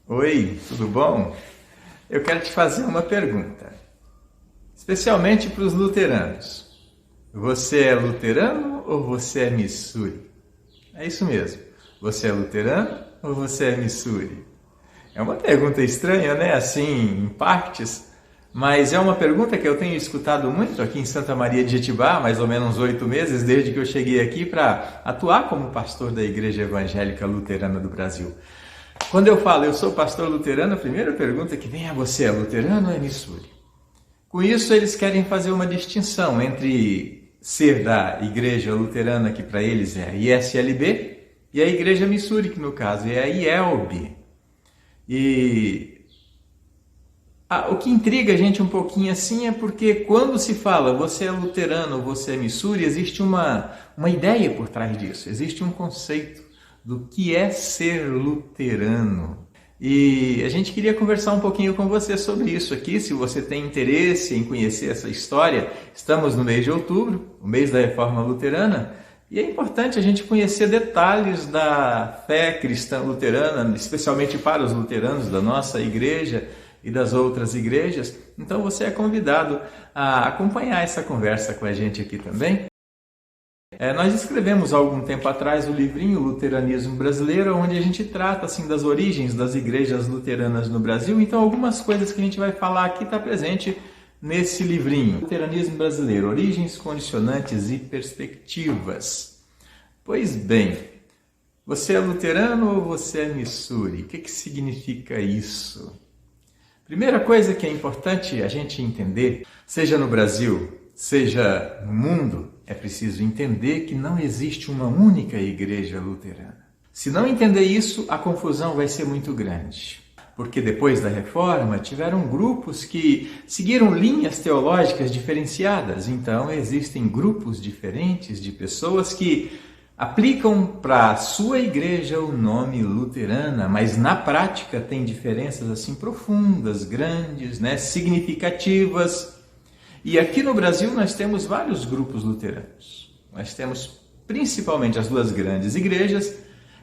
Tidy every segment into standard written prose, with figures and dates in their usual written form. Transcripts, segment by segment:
Oi, tudo bom? Eu quero te fazer uma pergunta, especialmente para os luteranos. Você é luterano ou você é Missuri? É isso mesmo. Você é luterano ou você é Missuri? É uma pergunta estranha, né? Assim, em partes, mas é uma pergunta que eu tenho escutado muito aqui em Santa Maria de Jetibá, mais ou menos 8 meses, desde que eu cheguei aqui para atuar como pastor da Igreja Evangélica Luterana do Brasil. Quando eu falo eu sou pastor luterano, a primeira pergunta que vem é: você é luterano ou é Missuri? Com isso, eles querem fazer uma distinção entre ser da igreja luterana, que para eles é a ISLB, e a igreja Missuri, que no caso é a IELB. O que intriga a gente um pouquinho assim é porque quando se fala você é luterano ou você é Missuri, existe uma ideia por trás disso, existe um conceito do que é ser luterano. E a gente queria conversar um pouquinho com você sobre isso aqui. Se você tem interesse em conhecer essa história, estamos no mês de outubro, o mês da Reforma Luterana, e é importante a gente conhecer detalhes da fé cristã luterana, especialmente para os luteranos da nossa igreja e das outras igrejas. Então você é convidado a acompanhar essa conversa com a gente aqui também. Nós escrevemos há algum tempo atrás o livrinho Luteranismo Brasileiro, onde a gente trata assim das origens das igrejas luteranas no Brasil. Então algumas coisas que a gente vai falar aqui está presente nesse livrinho. Luteranismo Brasileiro, origens, condicionantes e perspectivas. Pois bem, você é luterano ou você é Missuri? O que significa isso? Primeira coisa que é importante a gente entender, seja no Brasil, seja no mundo, é preciso entender que não existe uma única igreja luterana. Se não entender isso, a confusão vai ser muito grande. Porque depois da Reforma, tiveram grupos que seguiram linhas teológicas diferenciadas. Então, existem grupos diferentes de pessoas que aplicam para a sua igreja o nome luterana, mas na prática tem diferenças assim profundas, grandes, significativas. E aqui no Brasil nós temos vários grupos luteranos. Nós temos principalmente as duas grandes igrejas.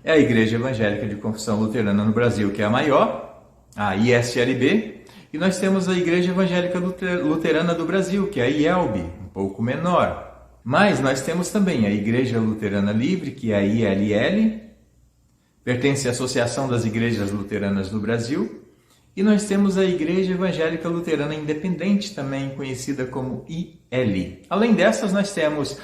É a Igreja Evangélica de Confissão Luterana no Brasil, que é a maior, a ISLB, e nós temos a Igreja Evangélica Luterana do Brasil, que é a IELB, um pouco menor. Mas nós temos também a Igreja Luterana Livre, que é a ILL, pertence à Associação das Igrejas Luteranas do Brasil. E nós temos a Igreja Evangélica Luterana Independente, também conhecida como IL. Além dessas, nós temos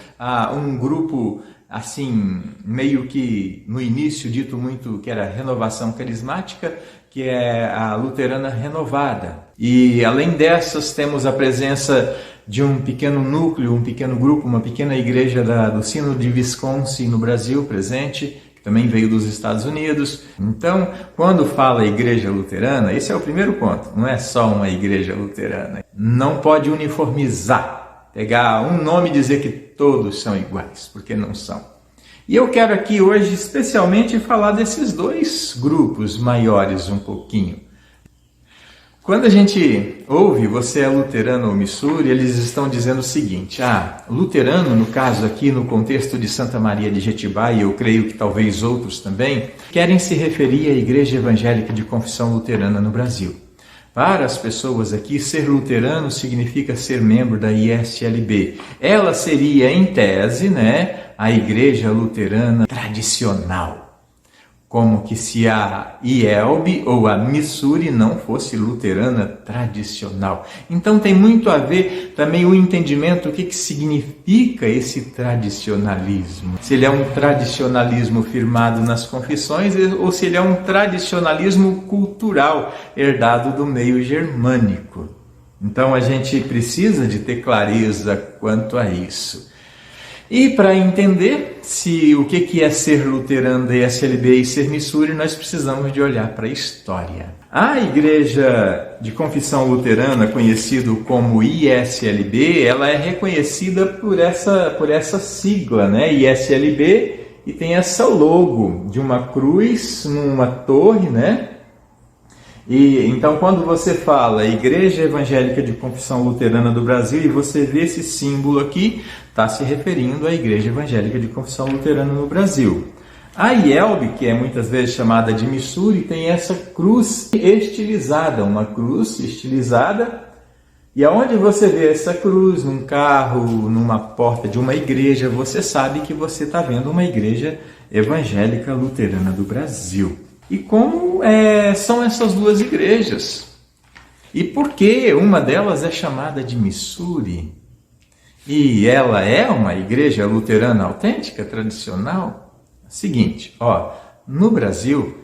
um grupo, assim, meio que no início dito muito que era Renovação Carismática, que é a Luterana Renovada. E além dessas, temos a presença de um pequeno núcleo, um pequeno grupo, uma pequena igreja do Sínodo de Wisconsin no Brasil presente, também veio dos Estados Unidos. Então, quando fala igreja luterana, esse é o primeiro ponto, não é só uma igreja luterana. Não pode uniformizar, pegar um nome e dizer que todos são iguais, porque não são. E eu quero aqui hoje especialmente falar desses dois grupos maiores um pouquinho. Quando a gente ouve você é luterano ou Missuri, eles estão dizendo o seguinte: luterano, no caso aqui no contexto de Santa Maria de Jetibá, e eu creio que talvez outros também, querem se referir à Igreja Evangélica de Confissão Luterana no Brasil. Para as pessoas aqui, ser luterano significa ser membro da ISLB. Ela seria, em tese, a Igreja Luterana tradicional. Como que se a IELB ou a Missuri não fosse luterana tradicional. Então tem muito a ver também o entendimento do que significa esse tradicionalismo. Se ele é um tradicionalismo firmado nas confissões ou se ele é um tradicionalismo cultural herdado do meio germânico. Então a gente precisa de ter clareza quanto a isso. E para entender o que é ser luterano da ISLB e ser Missuri, nós precisamos de olhar para a história. A Igreja de Confissão Luterana, conhecido como ISLB, ela é reconhecida por essa sigla, ISLB, e tem essa logo de uma cruz numa torre, E então, quando você fala Igreja Evangélica de Confissão Luterana do Brasil e você vê esse símbolo aqui, está se referindo à Igreja Evangélica de Confissão Luterana no Brasil. A IELB, que é muitas vezes chamada de Missuri, tem essa cruz estilizada, uma cruz estilizada. E aonde você vê essa cruz, num carro, numa porta de uma igreja, você sabe que você está vendo uma igreja evangélica luterana do Brasil. E como são essas duas igrejas? E por que uma delas é chamada de Missuri? E ela é uma igreja luterana autêntica, tradicional? Seguinte, no Brasil,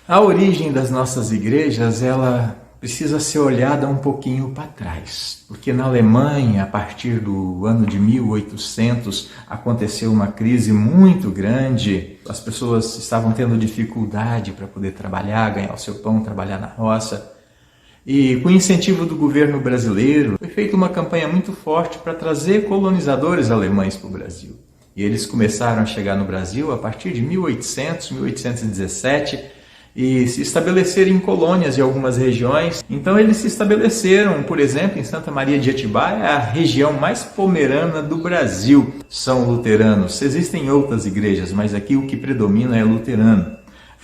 a origem das nossas igrejas, ela precisa ser olhada um pouquinho para trás, porque na Alemanha, a partir do ano de 1800, aconteceu uma crise muito grande, as pessoas estavam tendo dificuldade para poder trabalhar, ganhar o seu pão, trabalhar na roça, e com incentivo do governo brasileiro, foi feita uma campanha muito forte para trazer colonizadores alemães para o Brasil. E eles começaram a chegar no Brasil a partir de 1800, 1817, e se estabeleceram em colônias em algumas regiões. Então eles se estabeleceram, por exemplo, em Santa Maria de Atibaia, a região mais pomerana do Brasil. São luteranos. Existem outras igrejas, mas aqui o que predomina é luterano.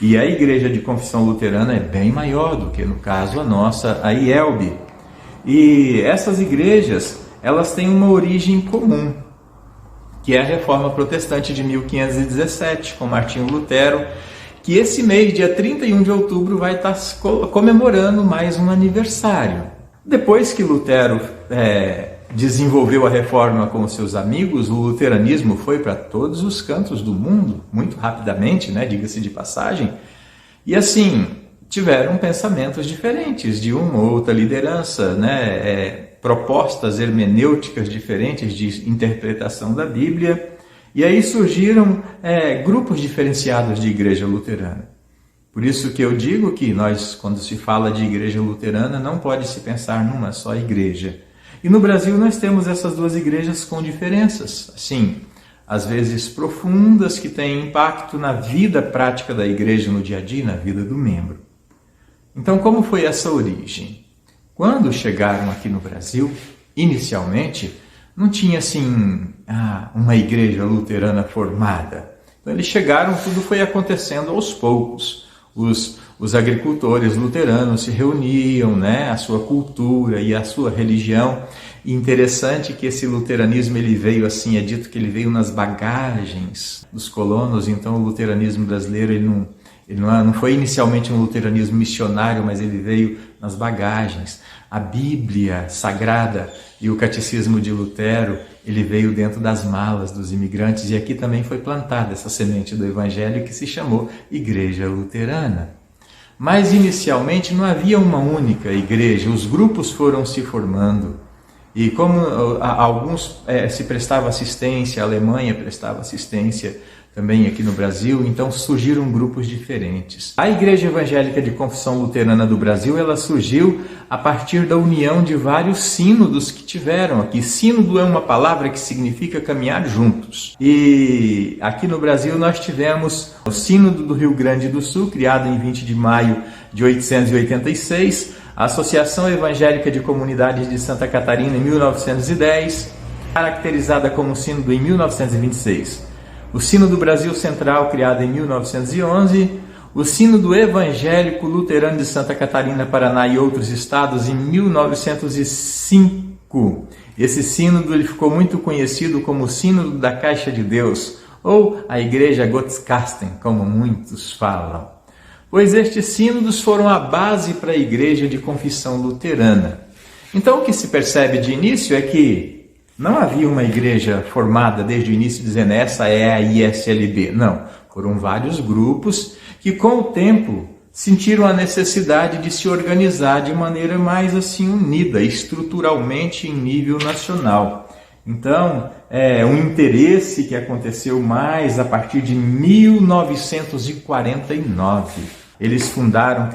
E a igreja de confissão luterana é bem maior do que, no caso, a nossa, a IELB. E essas igrejas, elas têm uma origem comum, que é a Reforma Protestante de 1517, com Martinho Lutero, que esse mês, dia 31 de outubro, vai estar comemorando mais um aniversário. Depois que Lutero desenvolveu a reforma com os seus amigos, o luteranismo foi para todos os cantos do mundo, muito rapidamente, diga-se de passagem, e assim, tiveram pensamentos diferentes de uma ou outra liderança, propostas hermenêuticas diferentes de interpretação da Bíblia, e aí surgiram grupos diferenciados de igreja luterana. Por isso que eu digo que nós, quando se fala de igreja luterana, não pode se pensar numa só igreja. E no Brasil nós temos essas duas igrejas com diferenças, assim, às vezes profundas, que têm impacto na vida prática da igreja no dia a dia, na vida do membro. Então, como foi essa origem? Quando chegaram aqui no Brasil, inicialmente, não tinha assim uma igreja luterana formada. Então eles chegaram, tudo foi acontecendo aos poucos. Os agricultores luteranos se reuniam, a sua cultura e a sua religião. E interessante que esse luteranismo ele veio assim, é dito que ele veio nas bagagens dos colonos. Então o luteranismo brasileiro ele não foi inicialmente um luteranismo missionário, mas ele veio nas bagagens. A Bíblia Sagrada e o Catecismo de Lutero, ele veio dentro das malas dos imigrantes, e aqui também foi plantada essa semente do Evangelho que se chamou Igreja Luterana. Mas inicialmente não havia uma única igreja, os grupos foram se formando. E como alguns se prestavam assistência, a Alemanha prestava assistência também aqui no Brasil, então surgiram grupos diferentes. A Igreja Evangélica de Confissão Luterana do Brasil, ela surgiu a partir da união de vários sínodos que tiveram aqui. Sínodo é uma palavra que significa caminhar juntos. E aqui no Brasil nós tivemos o Sínodo do Rio Grande do Sul, criado em 20 de maio de 1886, a Associação Evangélica de Comunidades de Santa Catarina em 1910, caracterizada como Sínodo em 1926. O Sínodo Brasil Central, criado em 1911, o Sínodo Evangélico Luterano de Santa Catarina, Paraná e outros estados em 1905. Esse sínodo ele ficou muito conhecido como o Sínodo da Caixa de Deus, ou a Igreja Gottesgasten, como muitos falam. Pois estes sínodos foram a base para a Igreja de Confissão Luterana. Então o que se percebe de início é que não havia uma igreja formada desde o início dizendo essa é a ISLB. Não, foram vários grupos que com o tempo sentiram a necessidade de se organizar de maneira mais assim unida, estruturalmente em nível nacional. Então, um interesse que aconteceu mais a partir de 1949. Eles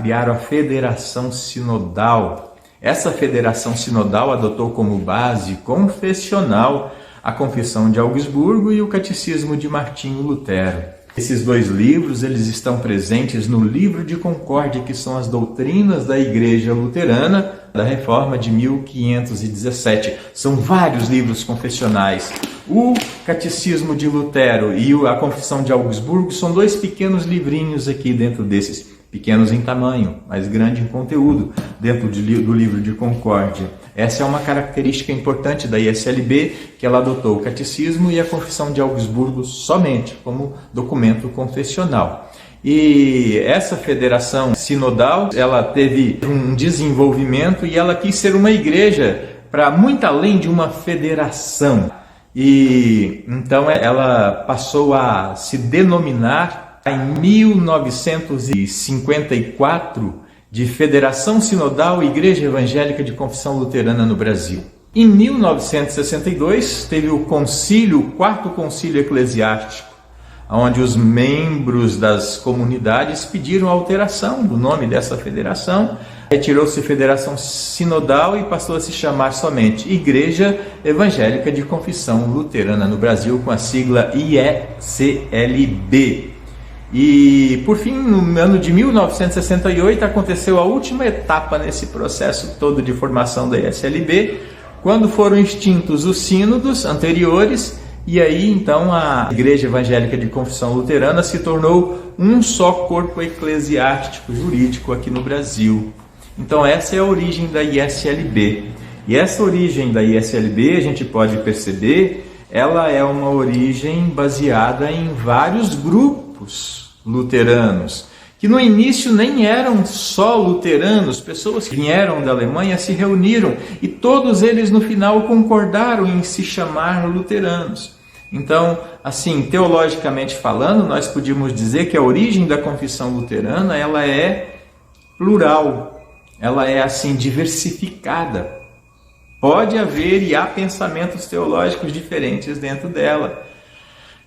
criaram a Federação Sinodal. Essa Federação Sinodal adotou como base confessional a Confissão de Augsburgo e o Catecismo de Martinho Lutero. Esses dois livros, eles estão presentes no Livro de Concórdia, que são as doutrinas da Igreja Luterana da Reforma de 1517. São vários livros confessionais. O Catecismo de Lutero e a Confissão de Augsburgo são dois pequenos livrinhos aqui dentro desses, pequenos em tamanho, mas grande em conteúdo, dentro do Livro de Concórdia. Essa é uma característica importante da ISLB, que ela adotou o Catecismo e a Confissão de Augsburgo somente como documento confessional. E essa federação sinodal, ela teve um desenvolvimento e ela quis ser uma igreja para muito além de uma federação. E então ela passou a se denominar em 1954 de Federação Sinodal Igreja Evangélica de Confissão Luterana no Brasil. Em 1962 teve o quarto concílio eclesiástico, onde os membros das comunidades pediram a alteração do nome dessa federação. Retirou-se Federação Sinodal e passou a se chamar somente Igreja Evangélica de Confissão Luterana no Brasil, com a sigla IECLB. E, por fim, no ano de 1968, aconteceu a última etapa nesse processo todo de formação da ISLB, quando foram extintos os sínodos anteriores, e aí, então, a Igreja Evangélica de Confissão Luterana se tornou um só corpo eclesiástico jurídico aqui no Brasil. Então, essa é a origem da ISLB. E essa origem da ISLB, a gente pode perceber, ela é uma origem baseada em vários grupos luteranos, que no início nem eram só luteranos, pessoas que vieram da Alemanha se reuniram e todos eles no final concordaram em se chamar luteranos. Então, assim, teologicamente falando, nós podíamos dizer que a origem da confissão luterana, ela é plural, ela é assim diversificada. Pode haver e há pensamentos teológicos diferentes dentro dela,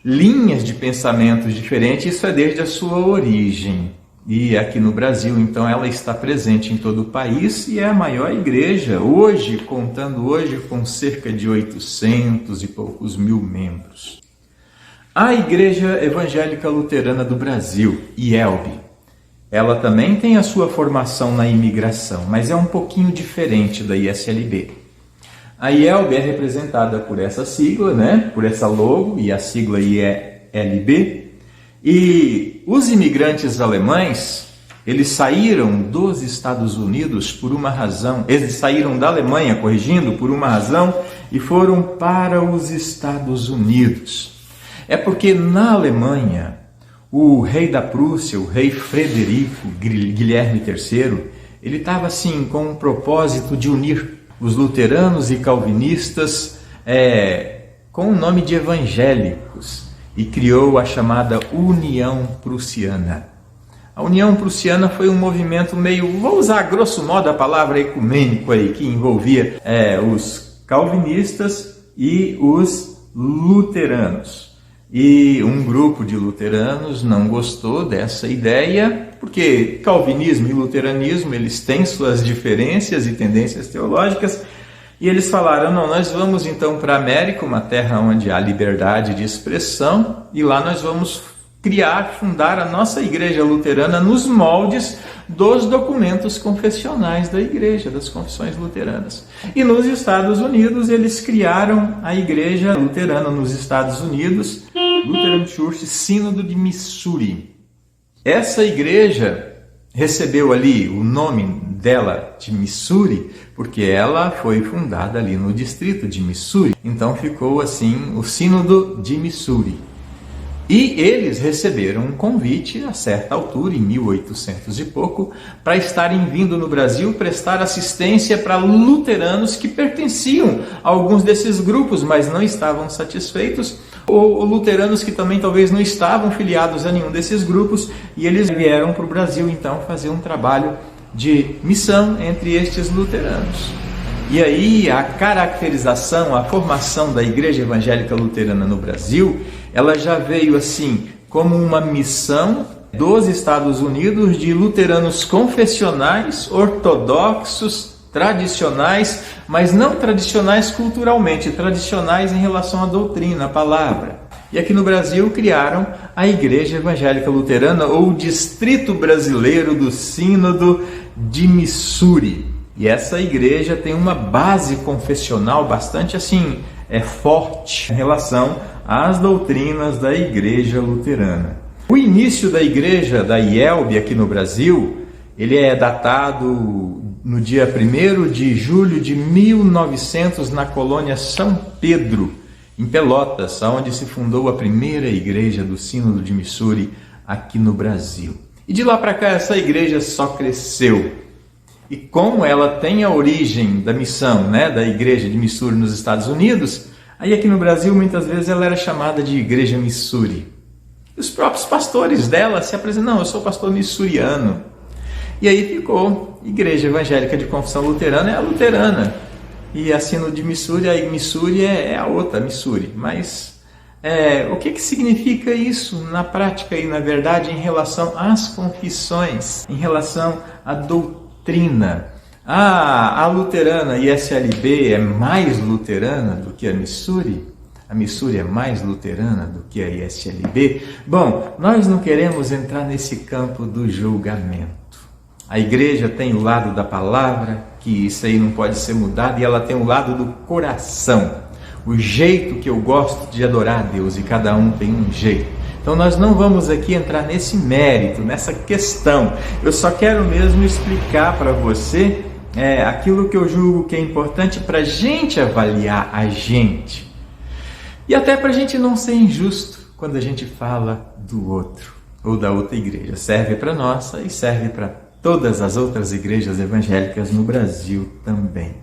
linhas de pensamentos diferentes, isso é desde a sua origem. E aqui no Brasil, então, ela está presente em todo o país e é a maior igreja, hoje, contando hoje com cerca de 800 e poucos mil membros. A Igreja Evangélica Luterana do Brasil, IELB, ela também tem a sua formação na imigração, mas é um pouquinho diferente da ISLB. A IELB é representada por essa sigla, né? Por essa logo, e a sigla IELB. E os imigrantes alemães, eles saíram dos Estados Unidos por uma razão, eles saíram da Alemanha, corrigindo, por uma razão, e foram para os Estados Unidos. É porque na Alemanha, o rei da Prússia, o rei Frederico Guilherme III, ele estava assim com um propósito de unir os luteranos e calvinistas com o nome de evangélicos, e criou a chamada União Prussiana. A União Prussiana foi um movimento meio, vou usar grosso modo a palavra ecumênico aí, que envolvia os calvinistas e os luteranos. E um grupo de luteranos não gostou dessa ideia, porque calvinismo e luteranismo, eles têm suas diferenças e tendências teológicas, e eles falaram, não, nós vamos então para a América, uma terra onde há liberdade de expressão, e lá nós vamos fundar a nossa igreja luterana nos moldes dos documentos confessionais da igreja, das confissões luteranas. E nos Estados Unidos, eles criaram a igreja luterana nos Estados Unidos, Lutheran Church Sínodo de Missouri. Essa igreja recebeu ali o nome dela de Missouri, porque ela foi fundada ali no distrito de Missouri. Então ficou assim o Sínodo de Missouri. E eles receberam um convite a certa altura, em 1800 e pouco, para estarem vindo no Brasil prestar assistência para luteranos que pertenciam a alguns desses grupos, mas não estavam satisfeitos, ou luteranos que também talvez não estavam filiados a nenhum desses grupos, e eles vieram para o Brasil então fazer um trabalho de missão entre estes luteranos. E aí a caracterização, a formação da Igreja Evangélica Luterana no Brasil, ela já veio assim como uma missão dos Estados Unidos de luteranos confessionais, ortodoxos, tradicionais, mas não tradicionais culturalmente, tradicionais em relação à doutrina, à palavra. E aqui no Brasil criaram a Igreja Evangélica Luterana, ou Distrito Brasileiro do Sínodo de Missouri. E essa igreja tem uma base confessional bastante forte em relação às doutrinas da Igreja Luterana. O início da igreja da IELB aqui no Brasil, ele é datado no dia 1º de julho de 1900, na colônia São Pedro, em Pelotas, onde se fundou a primeira igreja do Sínodo de Missouri aqui no Brasil. E de lá para cá essa igreja só cresceu. E como ela tem a origem da missão, da igreja de Missouri nos Estados Unidos, aí aqui no Brasil muitas vezes ela era chamada de Igreja Missouri. E os próprios pastores dela se apresentam: não, eu sou pastor missouriano. E aí ficou Igreja Evangélica de Confissão Luterana, é a luterana. E a Sínodo de Missouri, a Missouri é a outra Missouri. Mas o que significa isso na prática e na verdade em relação às confissões, em relação à doutrina? A luterana ISLB é mais luterana do que a Missouri? A Missouri é mais luterana do que a ISLB? Bom, nós não queremos entrar nesse campo do julgamento. A igreja tem o lado da palavra, que isso aí não pode ser mudado, e ela tem o lado do coração, o jeito que eu gosto de adorar a Deus, e cada um tem um jeito. Então nós não vamos aqui entrar nesse mérito, nessa questão. Eu só quero mesmo explicar para você aquilo que eu julgo que é importante para a gente avaliar a gente. E até para a gente não ser injusto quando a gente fala do outro ou da outra igreja. Serve para nossa e serve para todas as outras igrejas evangélicas no Brasil também.